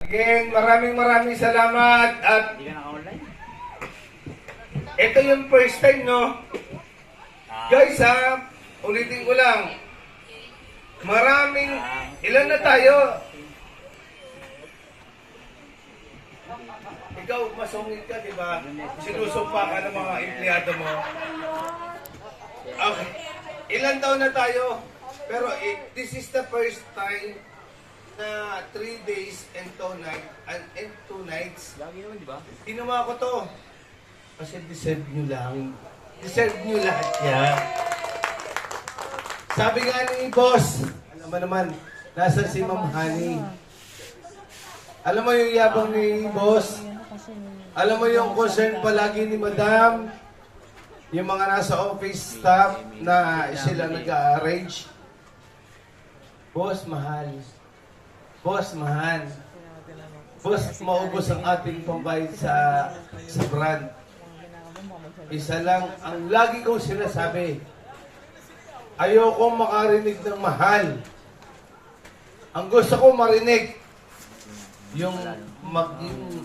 Again, maraming salamat at Hindi ka naka-online? ito yung first time, no? Guys, ha, ulitin ko lang. Ilan na tayo? Ikaw, masungit ka, di ba? Sinusumpa ka ng mga empleyado mo. Okay. Ilan taon na tayo? Pero this is the first time na 3 days and 2 nights. Lagi naman, di ba? Ginawa ko to. Kasi deserve nyo lang. Deserve nyo lahat yan. Sabi nga ni boss, alam mo naman, nasa si Ma'am Honey. Alam mo yung yabang ni boss? Alam mo yung concern palagi ni Madam? Yung mga nasa office staff na sila nag-arrange? Boss, mahal. Boss, mahal. Boss, maubos ang ating pambayad sa brand. Isa lang ang lagi kong sinasabi. Ayokong makarinig ng mahal. Ang gusto ko marinig, yung